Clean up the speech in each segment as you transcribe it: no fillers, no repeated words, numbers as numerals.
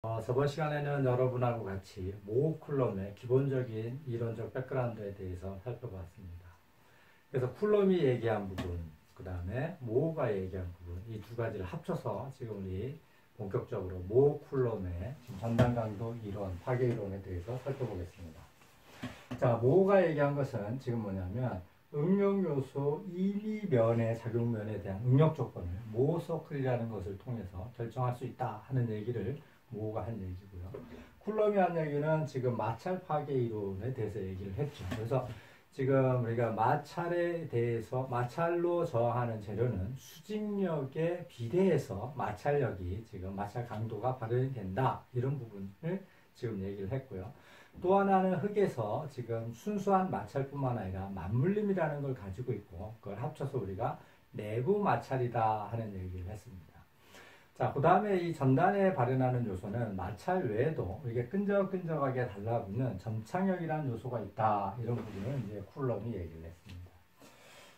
저번 시간에는 여러분하고 같이 모호 쿨럼의 기본적인 이론적 백그라운드에 대해서 살펴봤습니다. 그래서 쿨럼이 얘기한 부분, 그 다음에 모호가 얘기한 부분, 이 두 가지를 합쳐서 지금 우리 본격적으로 모호 쿨럼의 전단 강도 이론, 파괴 이론에 대해서 살펴보겠습니다. 자, 모호가 얘기한 것은 지금 뭐냐면 응용 요소 이미면의 작용면에 대한 응력 조건을 모호 서클이라는 것을 통해서 결정할 수 있다 하는 얘기를 모호가 한 얘기고요. 쿨럼이 한 얘기는 지금 마찰 파괴 이론에 대해서 얘기를 했죠. 그래서 지금 우리가 마찰에 대해서 마찰로 저항하는 재료는 수직력에 비례해서 마찰력이 지금 마찰 강도가 발현이 된다. 이런 부분을 지금 얘기를 했고요. 또 하나는 흙에서 지금 순수한 마찰뿐만 아니라 맞물림이라는 걸 가지고 있고 그걸 합쳐서 우리가 내부 마찰이다 하는 얘기를 했습니다. 자, 그 다음에 이 전단에 발현하는 요소는 마찰 외에도 이게 끈적끈적하게 달라붙는 점착력이라는 요소가 있다. 이런 부분을 이제 쿨럼이 얘기를 했습니다.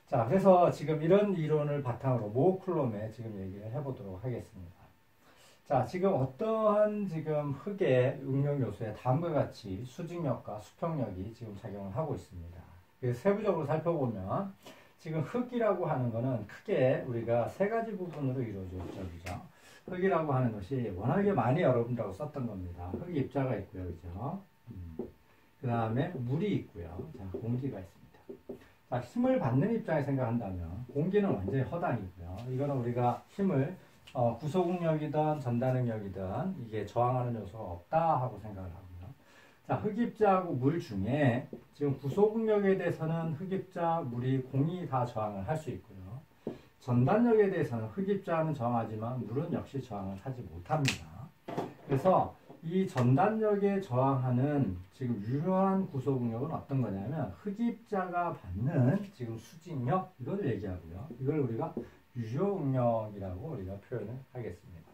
자, 그래서 지금 이런 이론을 바탕으로 모호 쿨럼에 지금 얘기를 해보도록 하겠습니다. 자, 지금 어떠한 지금 흙의 응용 요소에 다음과 같이 수직력과 수평력이 지금 작용을 하고 있습니다. 그래서 세부적으로 살펴보면 지금 흙이라고 하는 거는 크게 우리가 세 가지 부분으로 이루어져 있죠. 그죠? 흙이라고 하는 것이 워낙에 많이 여러분들하고 썼던 겁니다. 흙 입자가 있고요. 그죠? 그 다음에 물이 있고요. 자, 공기가 있습니다. 자, 힘을 받는 입장에 생각한다면 공기는 완전히 허당이고요. 이거는 우리가 힘을 구속응력이든 전단응력이든 이게 저항하는 요소가 없다 하고 생각을 하고요. 자, 흙입자하고 물 중에 지금 구속응력에 대해서는 흙입자, 물이 공이 다 저항을 할 수 있고요. 전단력에 대해서는 흙입자는 저항하지만 물은 역시 저항을 하지 못합니다. 그래서 이 전단력에 저항하는 지금 유효한 구속응력은 어떤 거냐면 흙입자가 받는 지금 수직력 이걸 얘기하고요. 이걸 우리가 유효응력이라고 우리가 표현을 하겠습니다.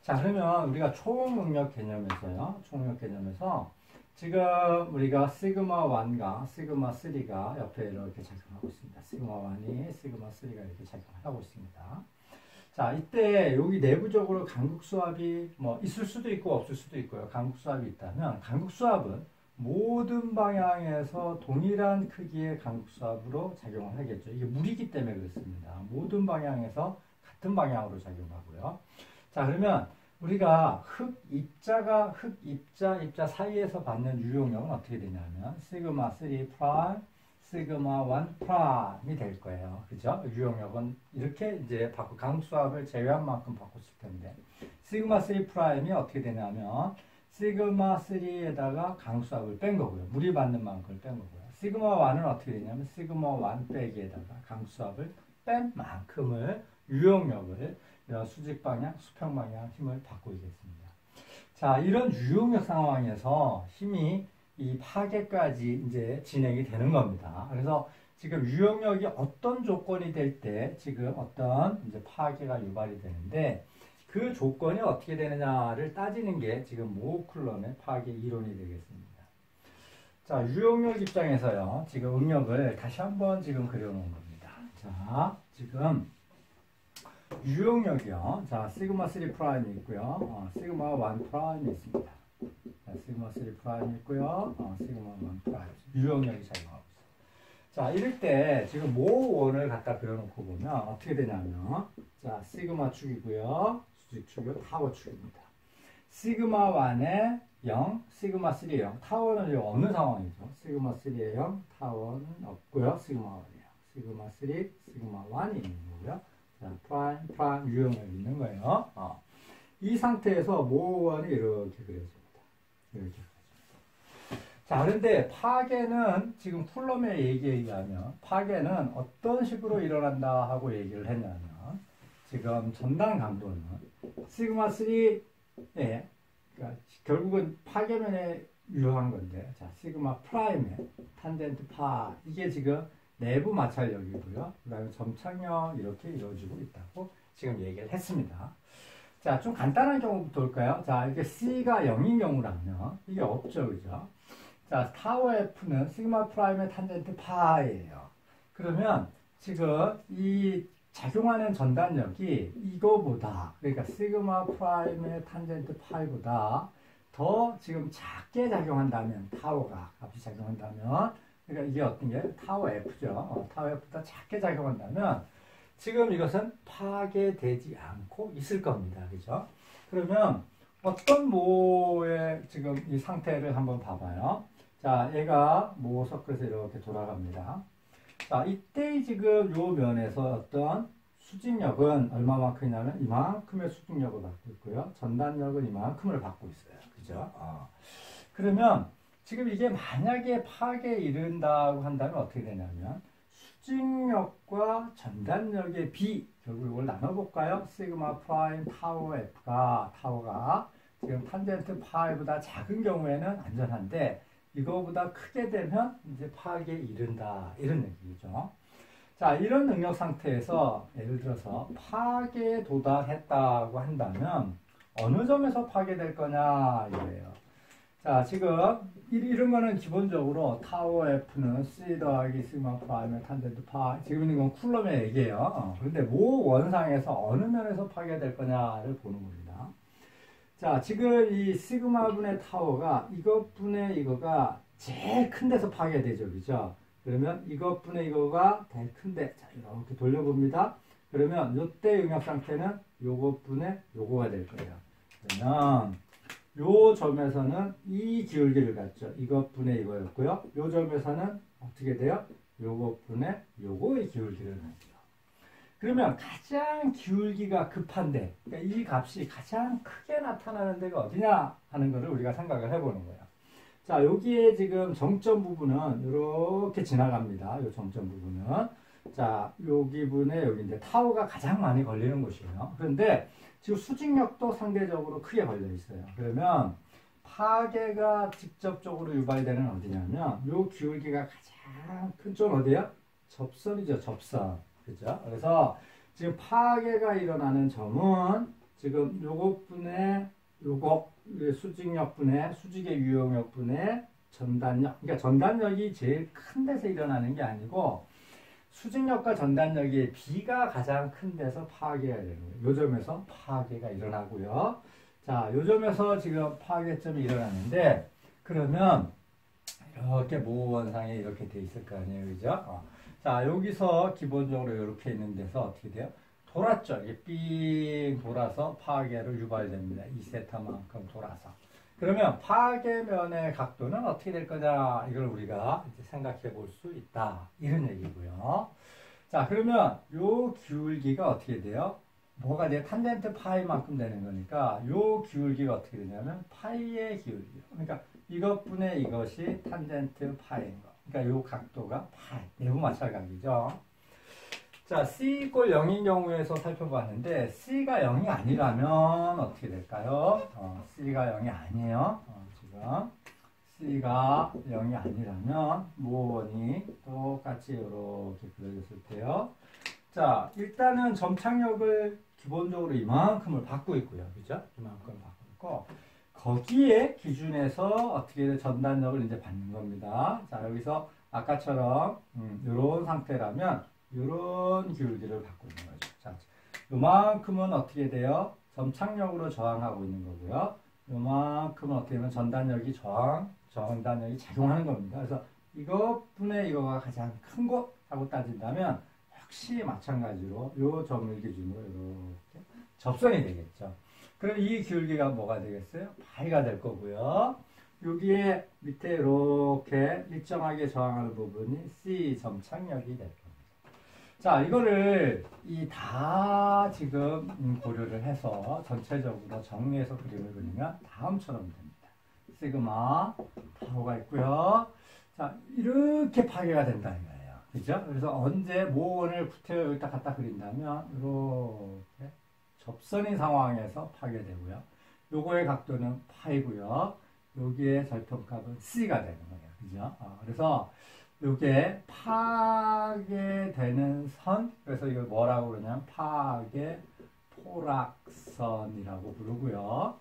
자, 그러면 우리가 총응력 개념에서요. 총응력 개념에서 지금 우리가 시그마 1과 시그마 3가 옆에 이렇게 작용하고 있습니다. 시그마 1이 시그마 3가 이렇게 작용하고 있습니다. 자, 이때 여기 내부적으로 강극수압이 뭐 있을 수도 있고 없을 수도 있고요. 강극수압이 있다면 강극수압은 모든 방향에서 동일한 크기의 강극수압으로 작용을 하겠죠. 이게 물이기 때문에 그렇습니다. 모든 방향에서 같은 방향으로 작용하고요. 자, 그러면 우리가 입자 사이에서 받는 유용력은 어떻게 되냐면 시그마 3 프라임, 시그마 1 프라임이 될 거예요. 그죠? 유용력은 이렇게 이제 바꾸 강수압을 제외한 만큼 바꿨을 텐데 시그마 3 프라임이 어떻게 되냐면 시그마 3에다가 강수압을 뺀 거고요. 물이 받는 만큼을 뺀 거고요. 시그마 1은 어떻게 되냐면 시그마 1 빼기에다가 강수압을 뺀 만큼을 유용력을 수직 방향, 수평 방향 힘을 바꾸겠습니다. 자, 이런 유용력 상황에서 힘이 이 파괴까지 이제 진행이 되는 겁니다. 그래서 지금 유용력이 어떤 조건이 될 때 지금 어떤 이제 파괴가 유발이 되는데 그 조건이 어떻게 되느냐를 따지는 게 지금 모호 쿨럼의 파괴 이론이 되겠습니다. 자, 유용력 입장에서요. 지금 응력을 다시 한번 지금 그려놓은 겁니다. 자, 지금 유용력이요. 자, 시그마 3 프라임이 있고요. 시그마 1 프라임이 있습니다. 자, 시그마 3 프라임이 있고요. 시그마 1 프라임. 유용력이 작용하고 있어요. 자, 이럴 때 지금 모원을 갖다 그려놓고 보면 어떻게 되냐면 자, 시그마 축이고요. 수직 축이요. 타워 축입니다. 시그마 1에 0, 시그마 3에 0. 타워는 없는 상황이죠. 시그마 3에 0, 타워는 없고요. 시그마 1이에요. 시그마 3, 시그마 1이 있는 거고요. 프라임 유형을 있는 거예요. 이 상태에서 모원이 이렇게 그려집니다. 이렇게 그려집니다. 자, 그런데 파괴는 지금 쿨럼의 얘기에 의하면 파괴는 어떤 식으로 일어난다 하고 얘기를 했냐면 지금 전단 강도는 시그마 3에 그러니까 결국은 파괴면에 유효한 건데 자, 시그마 프라임의 탄젠트 파 이게 지금 내부 마찰력이고요. 그 다음에 점착력 이렇게 이루어지고 있다고 지금 얘기를 했습니다. 자, 좀 간단한 경우부터 볼까요? 자, 이게 C가 0인 경우라면 이게 없죠. 그죠? 자, 타워 F는 시그마 프라임의 탄젠트 파이예요. 그러면 지금 이 작용하는 전단력이 이거보다, 그러니까 시그마 프라임의 탄젠트 파이보다 더 지금 작게 작용한다면, 타워가 값이 작용한다면, 그러니까 이게 어떤 게 타워 F죠. 타워 F보다 작게 작용한다면 지금 이것은 파괴되지 않고 있을 겁니다. 그죠? 그러면 어떤 모의 지금 이 상태를 한번 봐봐요. 자, 얘가 모 서클에서 이렇게 돌아갑니다. 자, 이때 지금 요 면에서 어떤 수직력은 얼마만큼이냐면 이만큼의 수직력을 받고 있고요. 전단력은 이만큼을 받고 있어요. 그죠? 그러면 지금 이게 만약에 파괴에 이른다고 한다면 어떻게 되냐면 수직력과 전단력의 비, 결국 이걸 나눠볼까요? 시그마 프라임 타워 타워가 지금 탄젠트 파이보다 작은 경우에는 안전한데 이거보다 크게 되면 이제 파괴에 이른다, 이런 얘기죠. 자, 이런 능력 상태에서 예를 들어서 파괴에 도달했다고 한다면 어느 점에서 파괴될 거냐 이거예요. 자, 지금 이런 거는 기본적으로 타워 F는 C 더하기 시그마 프라임의 탄젠트 파, 지금 있는 건 쿨럼의 얘기예요. 그런데 모 원상에서 어느 면에서 파괴될 거냐를 보는 겁니다. 자, 지금 이 시그마 분의 타워가 이것분의 이거가 제일 큰 데서 파괴되죠. 그죠? 그러면 이것분의 이거가 제일 큰데, 자, 이렇게 돌려봅니다. 그러면 이때 응압 상태는 요것분의 요거가 될 거예요. 그러면 요 점에서는 이 기울기를 갖죠. 이것분의 이거였고요. 요 점에서는 어떻게 돼요? 요것분의 요거의 기울기를 갖죠. 그러면 가장 기울기가 급한데, 그러니까 이 값이 가장 크게 나타나는 데가 어디냐 하는 것을 우리가 생각을 해보는 거예요. 자, 여기에 지금 정점 부분은 이렇게 지나갑니다. 이 정점 부분은. 자, 여기분에 여기 이제 타워가 가장 많이 걸리는 곳이에요. 그런데 지금 수직력도 상대적으로 크게 걸려 있어요. 그러면 파괴가 직접적으로 유발되는 어디냐면 이 기울기가 가장 큰 쪽 어디야? 접선이죠, 접선. 그죠? 그래서 지금 파괴가 일어나는 점은 지금 요것분의 요거 수직력분의 수직의 유용력분의 전단력, 그러니까 전단력이 제일 큰 데서 일어나는 게 아니고 수직력과 전단력의 비가 가장 큰 데서 파괴가 되는 거예요. 요 점에서 파괴가 일어나고요. 자, 요 점에서 지금 파괴점이 일어나는데 그러면 이렇게 모원상에 이렇게 돼 있을 거 아니에요, 그죠? 자, 여기서 기본적으로 이렇게 있는 데서 어떻게 돼요? 돌았죠. 이게 삥 돌아서 파괴로 유발됩니다. 2세타만큼 돌아서. 그러면 파괴면의 각도는 어떻게 될 거냐, 이걸 우리가 이제 생각해 볼 수 있다, 이런 얘기고요. 자, 그러면 요 기울기가 어떻게 돼요? 뭐가 돼요? 탄젠트 파이만큼 되는 거니까 요 기울기가 어떻게 되냐면 파이의 기울기. 그러니까 이것분의 이것이 탄젠트 파이인 거. 그러니까 요 각도가 파이. 내부 마찰각이죠. 자, C = 0인 경우에서 살펴봤는데 C가 0이 아니라면 어떻게 될까요? C가 0이 아니에요. 지금 C가 0이 아니라면 모원이 똑같이 이렇게 그려졌을 때요. 자, 일단은 점착력을 기본적으로 이만큼을 받고 있고요. 그죠? 이만큼을 받고 있고 거기에 기준에서 어떻게 전단력을 이제 받는 겁니다. 자, 여기서 아까처럼 이런 상태라면 이런 기울기를 받고 있는 거죠. 자, 요만큼은 어떻게 돼요? 점착력으로 저항하고 있는 거고요. 요만큼은 어떻게 되면 전단력이 전단력이 작용하는 겁니다. 그래서 이것분의 이거가 가장 큰 곳하고 따진다면 역시 마찬가지로 요 점을 기준으로 이렇게 접선이 되겠죠. 그럼 이 기울기가 뭐가 되겠어요? 파이가 될 거고요. 여기에 밑에 이렇게 일정하게 저항하는 부분이 C 점착력이 될 겁니다. 자, 이거를 다 지금 고려를 해서 전체적으로 정리해서 그림을 그리면 다음처럼 됩니다. 시그마 타워가 있고요. 자, 이렇게 파괴가 된다는 거예요. 그죠? 그래서 언제 모원을 구태여 여기다 갖다 그린다면 이렇게 접선인 상황에서 파괴되고요. 요거의 각도는 파이고요. 여기에 절편값은 C가 되는 거예요. 그죠? 그래서 요게 파괴되는 선, 그래서 이걸 뭐라고 그러냐면 파괴 포락선이라고 부르고요.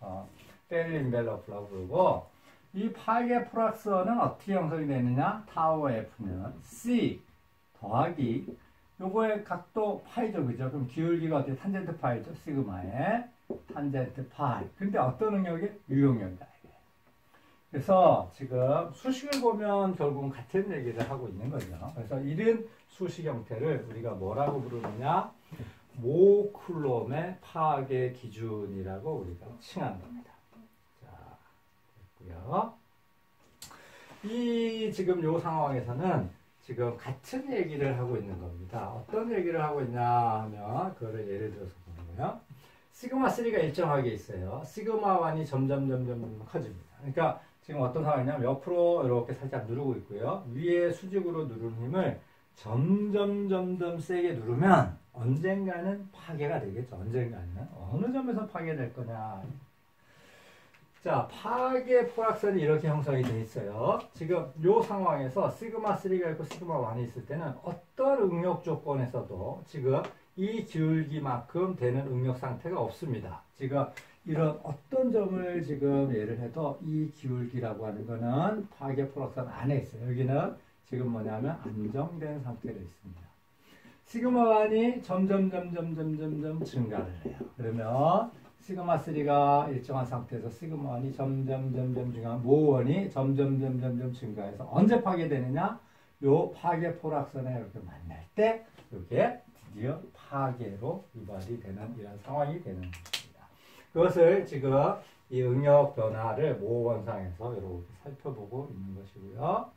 펠린벨러프라고 부르고, 이 파괴 포락선은 어떻게 형성이 되느냐? 타워 F는 C 더하기 요거의 각도 파이죠, 그죠? 그럼 기울기가 어떻게 탄젠트 파이죠? 시그마의 탄젠트 파이. 근데 어떤 응력이? 유용력이다. 그래서 지금 수식을 보면 결국은 같은 얘기를 하고 있는 거죠. 그래서 이런 수식 형태를 우리가 뭐라고 부르느냐? 모쿨롬의 파악의 기준이라고 우리가 칭한 겁니다. 자, 됐고요. 이 지금 요 상황에서는 지금 같은 얘기를 하고 있는 겁니다. 어떤 얘기를 하고 있냐 하면 그거를 예를 들어서 보는 거예요. 시그마 3가 일정하게 있어요. 시그마 1이 점점 커집니다. 그러니까 지금 어떤 상황이냐면 옆으로 이렇게 살짝 누르고 있고요. 위에 수직으로 누르는 힘을 점점 세게 누르면 언젠가는 파괴가 되겠죠. 언젠가는. 어느 점에서 파괴될 거냐. 자, 파괴 포락선이 이렇게 형성이 되어 있어요. 지금 이 상황에서 시그마 3가 있고 시그마 1이 있을 때는 어떤 응력 조건에서도 지금 이 기울기만큼 되는 응력 상태가 없습니다. 지금 이런 어떤 점을 지금 예를 해도 이 기울기라고 하는 거는 파괴 포락선 안에 있어요. 여기는 지금 뭐냐면 안정된 상태로 있습니다. 시그마 1이 점점 증가를 해요. 그러면 시그마 3가 일정한 상태에서 시그마 1이 점점 증가하면 모 1이 점점 증가해서 언제 파괴되느냐? 요 파괴 포락선에 이렇게 만날 때 이게 드디어 파괴로 유발이 되는 이런 상황이 되는 것입니다. 그것을 지금 이 응력 변화를 모원상에서 이렇게 살펴보고 있는 것이고요.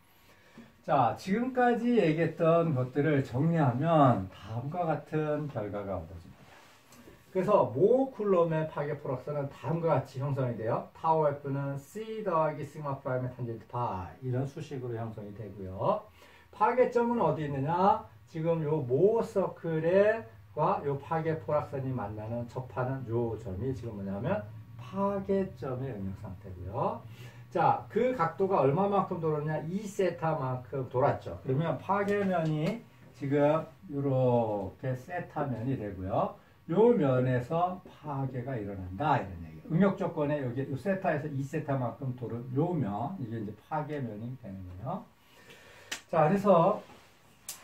자, 지금까지 얘기했던 것들을 정리하면 다음과 같은 결과가 얻어집니다. 그래서 모 쿨롬의 파괴 포락선은 다음과 같이 형성이 돼요. 타워 F는 C 더하기 시그마 프라임의 탄젠트 파이 이런 수식으로 형성이 되고요. 파괴점은 어디 있느냐? 지금 요 모 서클과 요 파괴 포락선이 만나는 접하는 요 점이 지금 뭐냐면 파괴점의 응력 상태고요. 자, 그 각도가 얼마만큼 돌았냐? 2세타만큼 돌았죠. 그러면 파괴면이 지금 이렇게 세타면이 되고요. 요 면에서 파괴가 일어난다 이런 얘기예요. 응력 조건에 여기 요 세타에서 2세타만큼 도는 요 면, 이게 이제 파괴면이 되는 거예요. 자, 그래서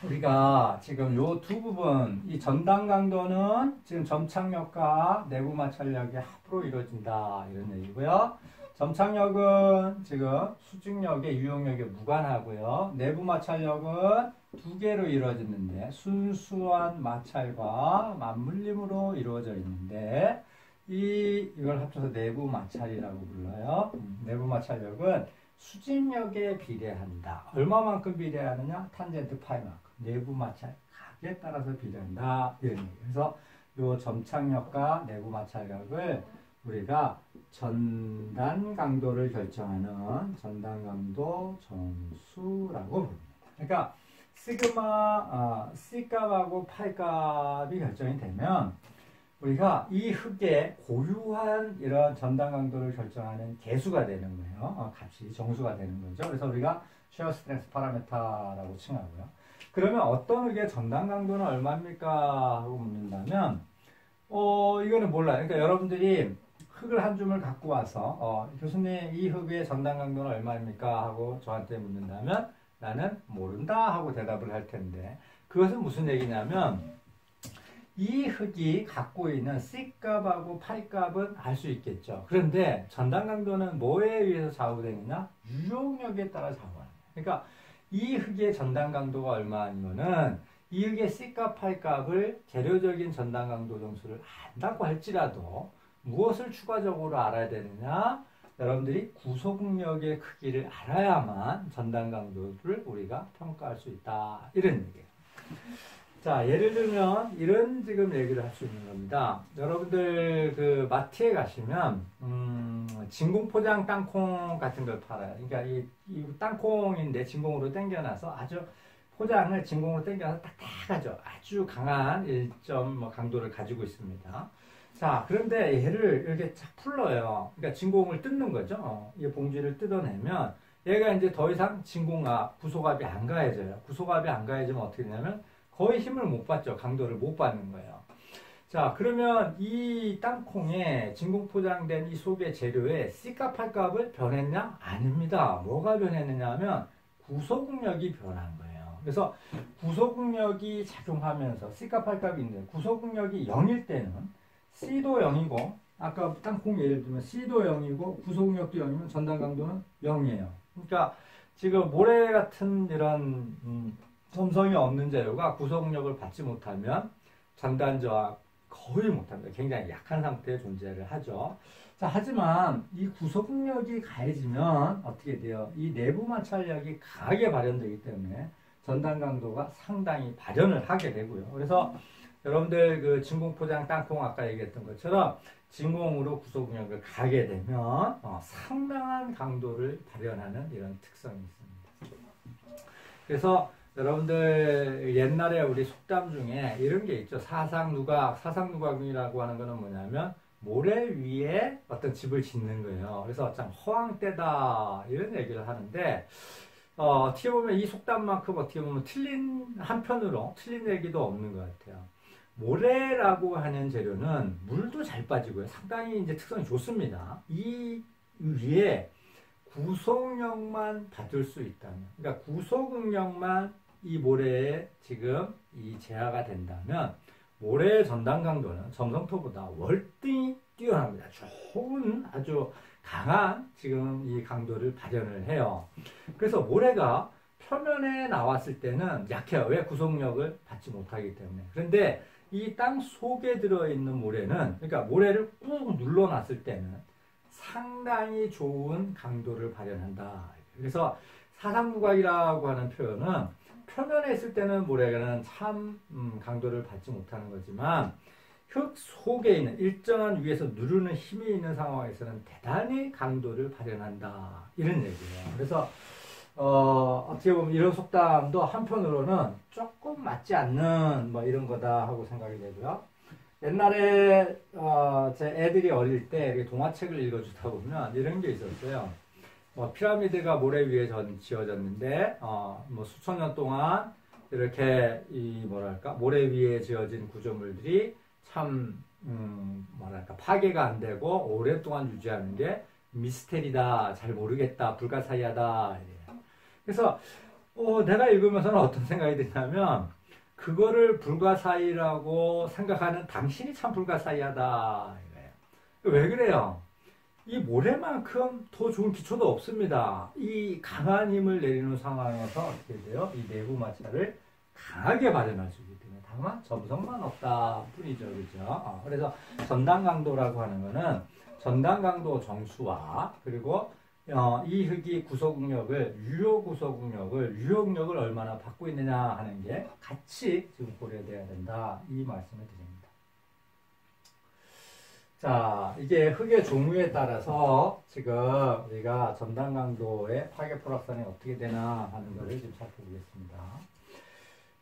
우리가 지금 요 두 부분, 이 전당 강도는 지금 점착력과 내부 마찰력이 합으로 이루어진다 이런 얘기고요. 점착력은 지금 수직력의 유용력에 무관하고요. 내부 마찰력은 두 개로 이루어지는데 순수한 마찰과 맞물림으로 이루어져 있는데 이걸 합쳐서 내부 마찰이라고 불러요. 내부 마찰력은 수직력에 비례한다. 얼마만큼 비례하느냐? 탄젠트 파이만큼. 내부 마찰 각에 따라서 비례한다. 이런 얘기. 그래서 이 점착력과 내부 마찰력을 우리가 전단 강도를 결정하는 전단 강도 점수라고 부릅니다. 그러니까 시그마 C값하고 파이값이 결정이 되면 우리가 이 흙의 고유한 이런 전단 강도를 결정하는 개수가 되는 거예요. 값이 정수가 되는 거죠. 그래서 우리가 shear strength 파라메타라고 칭하고요. 그러면 어떤 흙의 전단 강도는 얼마입니까? 하고 묻는다면 이거는 몰라요. 그러니까 여러분들이 흙을 한 줌을 갖고 와서 교수님 이 흙의 전단 강도는 얼마입니까? 하고 저한테 묻는다면 나는 모른다 하고 대답을 할 텐데 그것은 무슨 얘기냐면 이 흙이 갖고 있는 C값하고 파이값은 알 수 있겠죠. 그런데 전단 강도는 뭐에 의해서 좌우되느냐? 유용력에 따라 좌우하는 거예요. 그러니까 이 흙의 전단 강도가 얼마이면은 이 흙의 C값, 파이값을 재료적인 전단 강도 점수를 안다고 할지라도 무엇을 추가적으로 알아야 되느냐? 여러분들이 구속력의 크기를 알아야만 전단 강도를 우리가 평가할 수 있다. 이런 얘기예요. 자, 예를 들면 이런 지금 얘기를 할 수 있는 겁니다. 여러분들 그 마트에 가시면 진공포장 땅콩 같은 걸 팔아요. 그러니까 이 땅콩인데 진공으로 당겨놔서 아주 포장을 진공으로 당겨서 딱딱하죠. 아주 강한 일점 강도를 가지고 있습니다. 자, 그런데 얘를 이렇게 쫙 풀러요. 그러니까 진공을 뜯는 거죠. 이 봉지를 뜯어내면 얘가 이제 더 이상 진공압, 구속압이 안 가해져요. 구속압이 안 가해지면 어떻게 되냐면 거의 힘을 못 받죠. 강도를 못 받는 거예요. 자, 그러면 이 땅콩에 진공 포장된 이 속의 재료에 C값, P값을 변했냐? 아닙니다. 뭐가 변했느냐 하면 구속력이 변한 거예요. 그래서 구속응력이 작용하면서 C값, R값이 있는데 구속응력이 0일 때는 C도 0이고 아까 땅콩 예를 들면 C도 0이고 구속응력도 0이면 전달 강도는 0이에요. 그러니까 지금 모래 같은 이런 점성이 없는 재료가 구속력을 받지 못하면 전단 저하 거의 못합니다. 굉장히 약한 상태에 존재를 하죠. 자, 하지만 이 구속력이 가해지면 어떻게 돼요? 이 내부 마찰력이 강하게 발현되기 때문에 전단 강도가 상당히 발현을 하게 되고요. 그래서 여러분들 그 진공포장 땅콩 아까 얘기했던 것처럼 진공으로 구속력을 가게 되면 상당한 강도를 발현하는 이런 특성이 있습니다. 그래서 여러분들 옛날에 우리 속담 중에 이런 게 있죠. 사상누각, 사상누각이라고 하는 거는 뭐냐면 모래 위에 어떤 집을 짓는 거예요. 그래서 참 허황되다 이런 얘기를 하는데 어떻게 보면 이 속담만큼 어떻게 보면 틀린 한편으로 틀린 얘기도 없는 것 같아요. 모래라고 하는 재료는 물도 잘 빠지고요. 상당히 이제 특성이 좋습니다. 이 위에 구속력만 받을 수 있다면, 그러니까 구속응력만 이 모래에 지금 이 제하가 된다면 모래의 전단 강도는 점성토보다 월등히 뛰어납니다. 좋은 아주 강한 지금 이 강도를 발현을 해요. 그래서 모래가 표면에 나왔을 때는 약해요. 왜? 구속력을 받지 못하기 때문에. 그런데 이 땅 속에 들어있는 모래는, 그러니까 모래를 꾹 눌러놨을 때는 상당히 좋은 강도를 발현한다. 그래서 사상누각이라고 하는 표현은 표면에 있을 때는 모래는 참 강도를 받지 못하는 거지만 흙 속에 있는 일정한 위에서 누르는 힘이 있는 상황에서는 대단히 강도를 발현한다. 이런 얘기예요. 그래서 어떻게 보면 이런 속담도 한편으로는 조금 맞지 않는 뭐 이런 거다 하고 생각이 되고요. 옛날에 제 애들이 어릴 때 동화책을 읽어주다 보면 이런 게 있었어요. 피라미드가 모래 위에 지어졌는데 뭐 수천 년 동안 이렇게 이 뭐랄까 모래 위에 지어진 구조물들이 참 뭐랄까 파괴가 안 되고 오랫동안 유지하는 게 미스테리다, 잘 모르겠다, 불가사의하다. 그래서 내가 읽으면서는 어떤 생각이 드냐면 그거를 불가사의라고 생각하는 당신이 참 불가사의하다. 왜 그래요? 이 모래만큼 더 좋은 기초도 없습니다. 이 강한 힘을 내리는 상황에서 어떻게 돼요? 이 내부 마찰을 강하게 발현할 수 있기 때문에 다만 점성만 없다 뿐이죠. 그죠? 그래서 전단 강도라고 하는 거는 전단 강도 정수와 그리고 이 흙이 구속력을 유효력을 얼마나 받고 있느냐 하는 게 같이 지금 고려돼야 된다. 이 말씀을 드립니다. 자, 이게 흙의 종류에 따라서 지금 우리가 전단 강도의 파괴 포락산이 어떻게 되나 하는 것을 지금 살펴보겠습니다.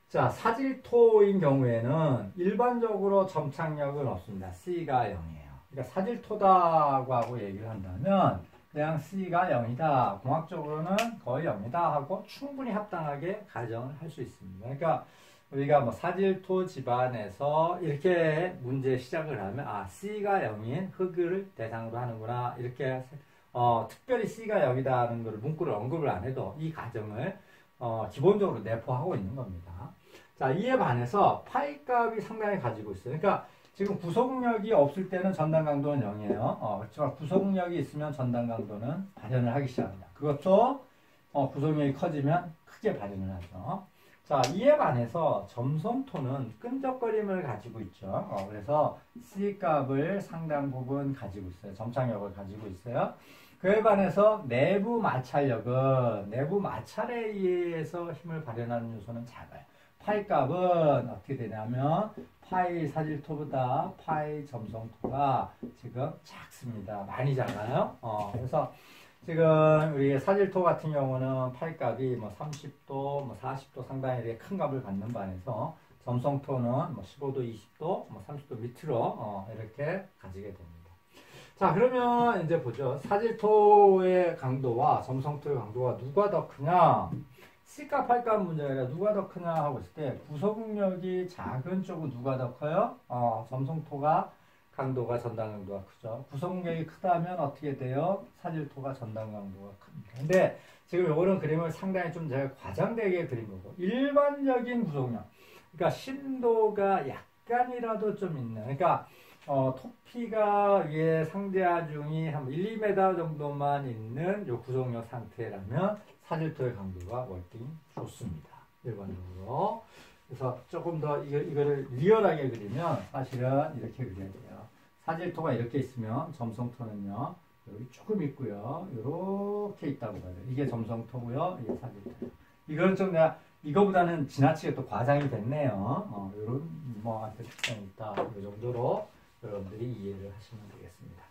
자, 사질토인 경우에는 일반적으로 점착력은 없습니다. C가 0이에요. 그러니까 사질토다고 하고 얘기를 한다면 그냥 C가 0이다. 공학적으로는 거의 0이다 하고 충분히 합당하게 가정을 할 수 있습니다. 그러니까 우리가 뭐 사질토 집안에서 이렇게 문제 시작을 하면 C가 0인 흙을 대상으로 하는구나 이렇게 특별히 C가 0이다 하는 걸 문구를 언급을 안 해도 이 가정을 기본적으로 내포하고 있는 겁니다. 자, 이에 반해서 파이 값이 상당히 가지고 있어요. 그러니까 지금 구속력이 없을 때는 전단 강도는 0이에요. 그렇지만 구속력이 있으면 전단 강도는 발현을 하기 시작합니다. 그것도 구속력이 커지면 크게 발현을 하죠. 자, 이에 반해서 점성토는 끈적거림을 가지고 있죠. 그래서 C값을 상당 부분 가지고 있어요. 점착력을 가지고 있어요. 그에 반해서 내부 마찰력은 내부 마찰에 의해서 힘을 발현하는 요소는 작아요. 파이 값은 어떻게 되냐면 파이 사질토보다 파이 점성토가 지금 작습니다. 많이 작아요. 그래서 지금 우리 사질토 같은 경우는 파이 값이 뭐 30도, 뭐 40도 상당히 이렇게 큰 값을 갖는 반해서 점성토는 뭐 15도, 20도, 뭐 30도 밑으로 이렇게 가지게 됩니다. 자, 그러면 이제 보죠. 사질토의 강도와 점성토의 강도가 누가 더 크냐? C값, P값 문제가 아니라 누가 더 크냐 하고 있을 때 구속력이 작은 쪽은 누가 더 커요? 점성토가 강도가 전단 강도가 크죠. 구속력이 크다면 어떻게 돼요? 사질토가 전단 강도가 큽니다. 근데 지금 요거는 그림을 상당히 좀 제가 과장되게 그린 거고, 일반적인 구속력, 그러니까 심도가 약간이라도 좀 있는, 그러니까 토피가 위에 상대하중이 한 1, 2m 정도만 있는 요 구속력 상태라면 사질토의 강도가 월등히 좋습니다. 일반적으로. 그래서 조금 더 이거를 리얼하게 그리면 사실은 이렇게 그려야 돼요. 사질토가 이렇게 있으면 점성토는요, 여기 조금 있고요. 이렇게 있다고 봐요. 이게 점성토고요. 이게 사질토예요. 이건 좀 내가 이거보다는 지나치게 또 과장이 됐네요. 이런 뭐한테 특성이 있다. 이 정도로 여러분들이 이해를 하시면 되겠습니다.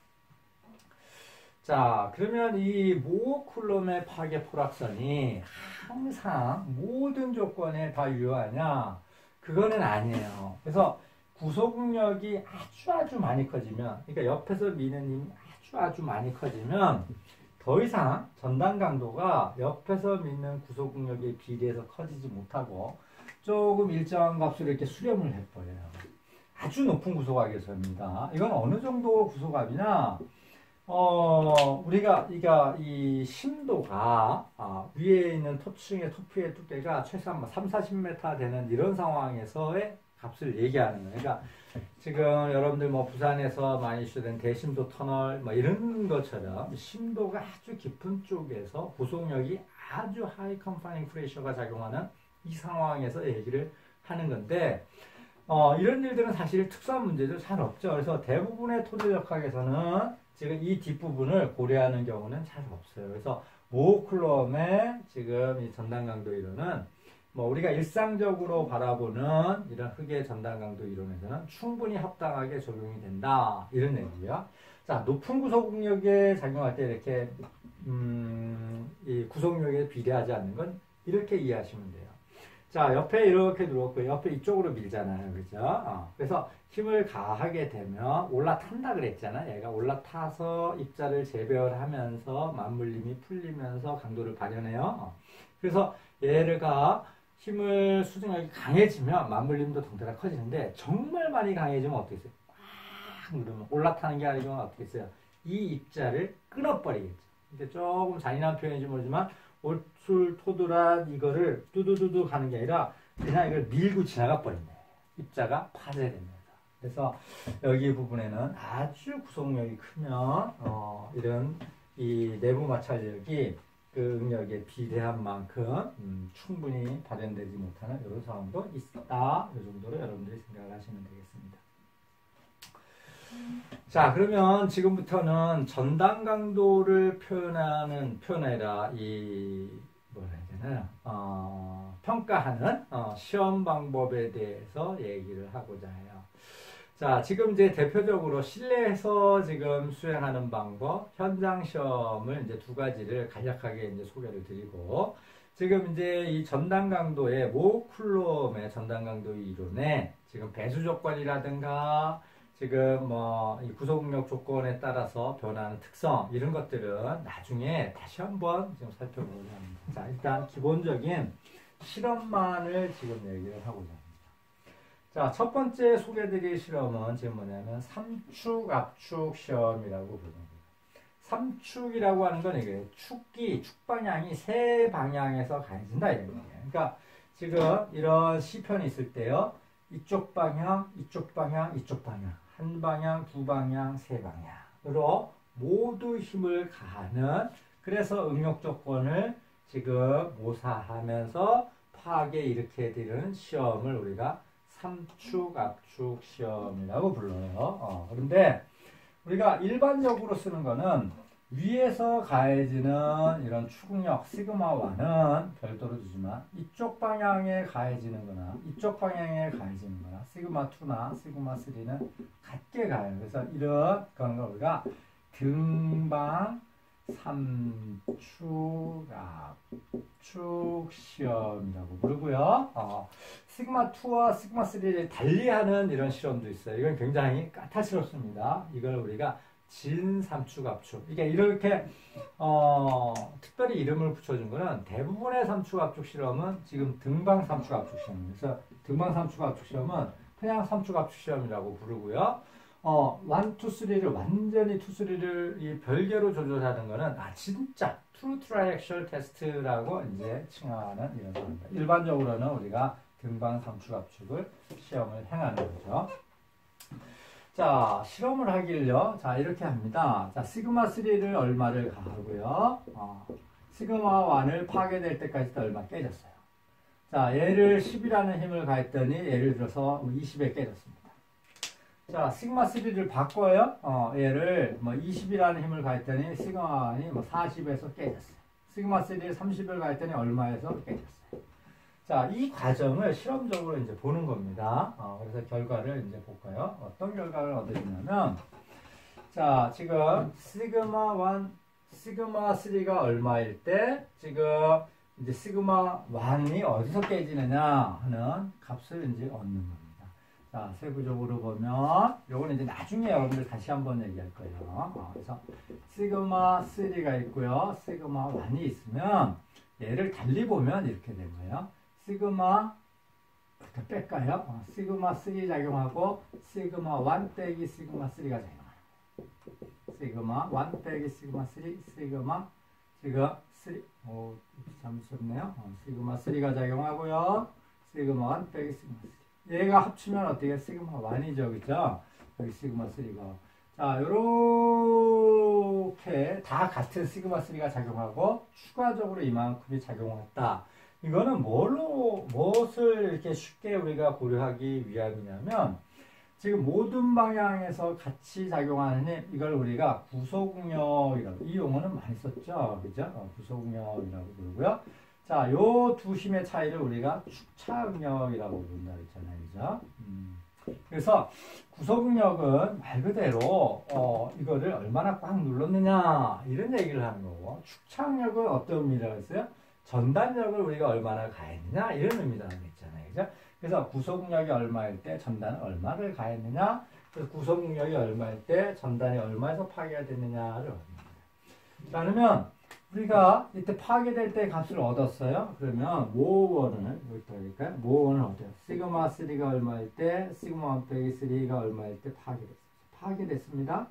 자, 그러면 이 모어쿨럼의 파괴 포락선이 항상 모든 조건에 다 유효하냐? 그거는 아니에요. 그래서 구속력이 아주 많이 커지면, 그러니까 옆에서 미는 힘이 아주 많이 커지면 더 이상 전단 강도가 옆에서 미는 구속력에 비례해서 커지지 못하고 조금 일정한 값으로 이렇게 수렴을 해버려요. 아주 높은 구속압에서입니다. 이건 어느 정도 구속압이냐? 우리가 이 심도가 위에 있는 토층의 토피의 두께가 최소한 3, 40m 되는 이런 상황에서의 값을 얘기하는 거예요. 그러니까 지금 여러분들 뭐 부산에서 많이 이슈된 대심도 터널 뭐 이런 것처럼 심도가 아주 깊은 쪽에서 구속력이 아주 하이 컨파이닝 프레셔가 작용하는 이 상황에서 얘기를 하는 건데, 이런 일들은 사실 특수한 문제도 잘 없죠. 그래서 대부분의 토대역학에서는 지금 이 뒷부분을 고려하는 경우는 잘 없어요. 그래서 모어쿨럼의 지금 이 전단 강도 이론은 뭐 우리가 일상적으로 바라보는 이런 흑의 전단 강도 이론에서는 충분히 합당하게 적용이 된다. 이런 얘기예요. 자, 높은 구속력에 작용할 때 이렇게 이 구속력에 비례하지 않는 건 이렇게 이해하시면 돼요. 자, 옆에 이렇게 누웠고 옆에 이쪽으로 밀잖아요. 그죠? 그래서 힘을 가하게 되면 올라탄다 그랬잖아. 얘가 올라타서 입자를 재배열하면서 맞물림이 풀리면서 강도를 발현해요. 그래서 얘가 힘을 수중력이 강해지면 맞물림도 동태가 커지는데 정말 많이 강해지면 어떻게 했어요? 꽉 누르면 올라타는 게 아니고 어떻게 했어요? 이 입자를 끊어버리겠죠. 근데 조금 잔인한 표현인지 모르지만 올툴토돌한 이거를 뚜두두두 가는 게 아니라 그냥 이걸 밀고 지나가 버린다. 입자가 파쇄됩니다. 그래서 여기 부분에는 아주 구속력이 크면 이런 이 내부 마찰력이 그 응력에 비례한 만큼 충분히 발현되지 못하는 이런 상황도 있다. 이 정도로 여러분들이 생각을 하시면 되겠습니다. 자, 그러면 지금부터는 전단 강도를 표현해라 이 뭐라 해야 되나 평가하는 시험 방법에 대해서 얘기를 하고자 해요. 자, 지금 이제 대표적으로 실내에서 지금 수행하는 방법, 현장 시험을 이제 두 가지를 간략하게 이제 소개를 드리고, 지금 이제 이 전단 강도의 모어쿨럼의 전단 강도 이론에 지금 배수 조건이라든가 지금 뭐 이 구속력 조건에 따라서 변하는 특성 이런 것들은 나중에 다시 한번 지금 살펴보고자 합니다. 자, 일단 기본적인 실험만을 지금 얘기를 하고자 합니다. 자, 첫 번째 소개드릴 실험은 지금 뭐냐면 삼축 압축 시험이라고 부르는 거예요. 삼축이라고 하는 건 이게 축 방향이 세 방향에서 가해진다 이런 거예요. 그러니까 지금 이런 시편이 있을 때요. 이쪽 방향, 이쪽 방향, 이쪽 방향, 한 방향, 두 방향, 세 방향으로 모두 힘을 가하는, 그래서 응력 조건을 지금 모사하면서 파악에 일으켜 드리는 시험을 우리가 삼축 압축 시험이라고 불러요. 그런데 우리가 일반적으로 쓰는 거는 위에서 가해지는 이런 축력 시그마1은 별도로 주지만 이쪽 방향에 가해지는 거나 이쪽 방향에 가해지는 거나 시그마2나 시그마3는 같게 가요. 그래서 이런 걸 우리가 등방 삼축 압축 시험이라고 부르고요. 시그마2와 시그마3를 달리하는 이런 실험도 있어요. 이건 굉장히 까탈스럽습니다. 이걸 우리가 진삼축압축. 이게 이렇게 특별히 이름을 붙여준 거는 대부분의 삼축압축 실험은 지금 등방 삼축압축 시험입니다. 그래서 등방 삼축압축 시험은 그냥 삼축압축 시험이라고 부르고요. 1, 2, 3를 완전히 2, 3를 이 별개로 조절하는 거는 진짜 true triaxial test라고 이제 칭하는 이런 겁니다. 일반적으로는 우리가 등방 삼축압축을 시험을 행하는 거죠. 자, 실험을 하길요. 자, 이렇게 합니다. 자, 시그마 3를 얼마를 가하고요. 시그마 1을 파괴될 때까지 얼마 깨졌어요. 자, 얘를 10이라는 힘을 가했더니 예를 들어서 20에 깨졌습니다. 자, 시그마 3를 바꿔요. 얘를 20이라는 힘을 가했더니 시그마 1이 40에서 깨졌어요. 시그마 3를 30을 가했더니 얼마에서 깨졌어요. 자, 이 과정을 실험적으로 이제 보는 겁니다. 그래서 결과를 이제 볼까요? 어떤 결과를 얻으시냐면, 자, 지금 시그마 1, 시그마 3가 얼마일 때, 지금 이제 시그마 1이 어디서 깨지느냐 하는 값을 이제 얻는 겁니다. 자, 세부적으로 보면, 요거는 이제 나중에 여러분들 다시 한번 얘기할 거예요. 그래서 시그마 3가 있고요. 시그마 1이 있으면, 얘를 달리 보면 이렇게 된 거예요. 시그마부터 뺄까요? 시그마 3 작용하고 시그마 1 빼기 시그마 3가 작용하고 시그마 1 빼기 시그마 3 시그마 지금 3 잠시만요. 시그마 3가 작용하고요. 시그마 1 빼기 시그마 3 얘가 합치면 어떻게 시그마 1이죠. 그죠? 여기 시그마 3가 자, 요렇게 다 같은 시그마 3가 작용하고 추가적으로 이만큼이 작용했다. 이거는 무엇을 이렇게 쉽게 우리가 고려하기 위함이냐면, 지금 모든 방향에서 같이 작용하는 힘, 이걸 우리가 구속력이라고, 이 용어는 많이 썼죠. 그죠? 구속력이라고 부르고요. 자, 요 두 힘의 차이를 우리가 축차응력이라고 부른다 그랬잖아요. 그죠? 그래서 구속력은 말 그대로, 이거를 얼마나 꽉 눌렀느냐, 이런 얘기를 하는 거고, 축차응력은 어떤 의미라고 했어요? 전단력을 우리가 얼마나 가했느냐 이런 의미를 하겠잖아요. 그죠? 그래서 구속력이 얼마일 때 전단은 얼마를 가했느냐, 그래서 구속력이 얼마일 때 전단이 얼마에서 파괴가 됐느냐를 얻습니다. 자, 그러면 우리가 이때 파괴될 때 값을 얻었어요. 그러면 모원을 여기다 할까요? 모원을 얻어요. 시그마 3가 얼마일 때, 시그마 1 빼기 3가 얼마일 때 파괴됐습니다.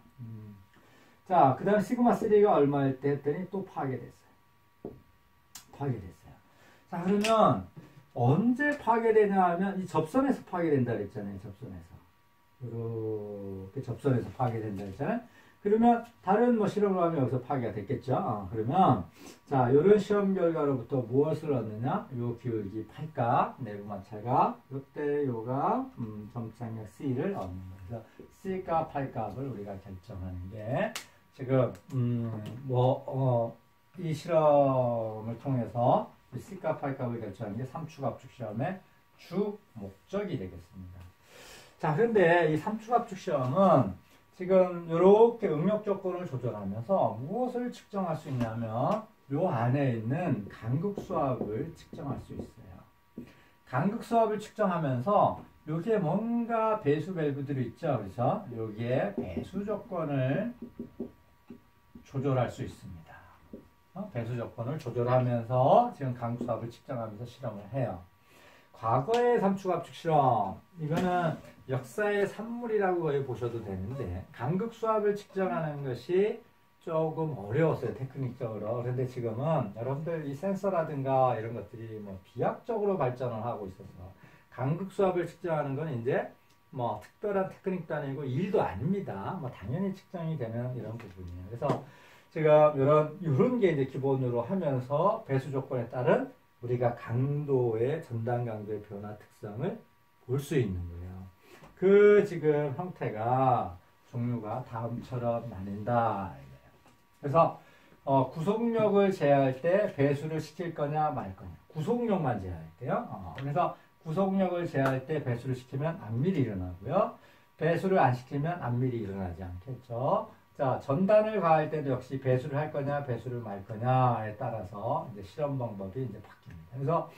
자, 그 다음에 시그마 3가 얼마일 때 했더니 또 파괴됐어요. 자, 그러면 언제 파괴되냐 하면 이 접선에서 파괴된다 그랬잖아요. 접선에서. 이렇게 접선에서 파괴된다 그랬잖아요. 그러면 다른 실험을 하면 여기서 파괴가 됐겠죠. 그러면 자, 요런 시험 결과로부터 무엇을 얻느냐? 요 기울기 8각, 내부 마찰각, 요때 요가 점착력 C를 얻는 거예요. 그래서 C값, 8값을 우리가 결정하는 게 지금 이 실험을 통해서 C값, 8값을 결정하는 게 삼축압축 시험의 주 목적이 되겠습니다. 자, 그런데 이 삼축압축 시험은 지금 이렇게 응력 조건을 조절하면서 무엇을 측정할 수 있냐면 요 안에 있는 간극수압을 측정할 수 있어요. 간극수압을 측정하면서 여기에 뭔가 배수 밸브들이 있죠. 그래서 여기에 배수 조건을 조절할 수 있습니다. 배수 조건을 조절하면서 지금 간극수압을 측정하면서 실험을 해요. 과거의 삼축압축 실험, 이거는 역사의 산물이라고 거의 보셔도 되는데 간극수압을 측정하는 것이 조금 어려웠어요. 테크닉적으로. 그런데 지금은 여러분들 이 센서라든가 이런 것들이 비약적으로 발전을 하고 있어서 간극수압을 측정하는 건 이제 특별한 테크닉도 아니고 일도 아닙니다. 당연히 측정이 되는 이런 부분이에요. 그래서 지금 이런 게 이제 기본으로 하면서 배수 조건에 따른 우리가 강도의 전단 강도의 변화 특성을 볼 수 있는 거예요. 그 지금 형태가 종류가 다음처럼 나뉜다. 그래서 구속력을 제어할 때 배수를 시킬 거냐 말 거냐. 구속력만 제어할게요. 그래서 구속력을 제어할 때 배수를 시키면 안밀이 일어나고요. 배수를 안 시키면 안밀이 일어나지 않겠죠. 자, 전단을 가할 때도 역시 배수를 할 거냐, 배수를 말 거냐에 따라서 이제 실험 방법이 이제 바뀝니다. 그래서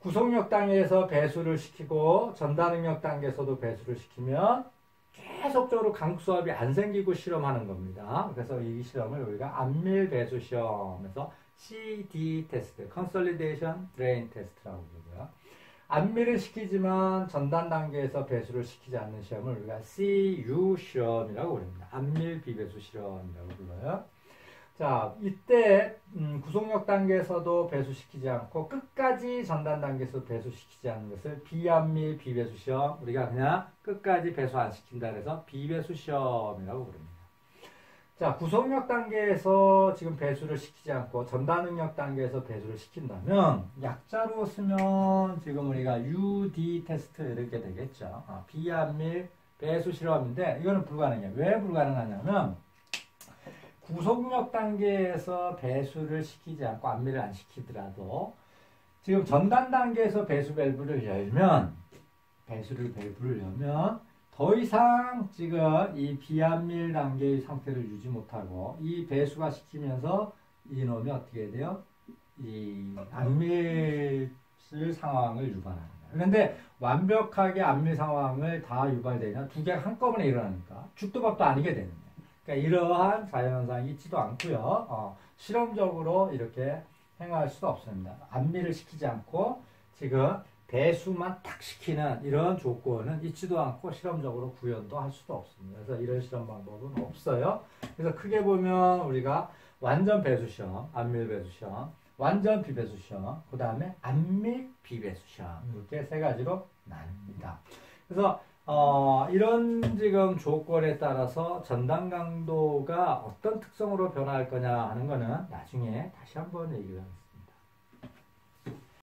구속력 단계에서 배수를 시키고 전단응력 단계에서도 배수를 시키면 계속적으로 간극수압이 안 생기고 실험하는 겁니다. 그래서 이 실험을 우리가 안밀 배수 시험에서 CD 테스트, Consolidation Drain Test라고 부르고요. 안미를 시키지만 전단 단계에서 배수를 시키지 않는 시험을 우리가 CU 시험이라고 부릅니다. 안밀 비배수 실험이라고 불러요. 자, 이때 구속력 단계에서도 배수시키지 않고 끝까지 전단 단계에서 배수시키지 않는 것을 비안밀 비배수 시험, 우리가 그냥 끝까지 배수 안 시킨다 그래서 비배수 시험이라고 부릅니다. 자, 구속력 단계에서 지금 배수를 시키지 않고 전단 능력 단계에서 배수를 시킨다면 약자로 쓰면 지금 우리가 UD 테스트 이렇게 되겠죠. 비안밀 배수 실험인데 이거는 불가능해요. 왜 불가능하냐면 구속력 단계에서 배수를 시키지 않고 안밀을 안 시키더라도 지금 전단 단계에서 배수 밸브를 열면 더 이상 지금 이 비안밀 단계의 상태를 유지 못하고 이 배수가 시키면서 이놈이 어떻게 돼요? 이 안밀 상황을 유발합니다. 그런데 완벽하게 안밀 상황을 다 유발되냐? 두 개가 한꺼번에 일어나니까 죽도 밥도 아니게 되는 거예요. 그러니까 이러한 자연현상이 있지도 않고요. 실험적으로 이렇게 행할 수도 없습니다. 안밀을 시키지 않고 지금 배수만 딱 시키는 이런 조건은 있지도 않고 실험적으로 구현도 할 수도 없습니다. 그래서 이런 실험 방법은 없어요. 그래서 크게 보면 우리가 완전 배수 시험, 안밀 배수 시험, 완전 비배수 시험, 그 다음에 안밀 비배수 시험 이렇게 세 가지로 나뉩니다. 그래서 이런 지금 조건에 따라서 전단 강도가 어떤 특성으로 변화할 거냐 하는 거는 나중에 다시 한번 얘기를 하겠습니다.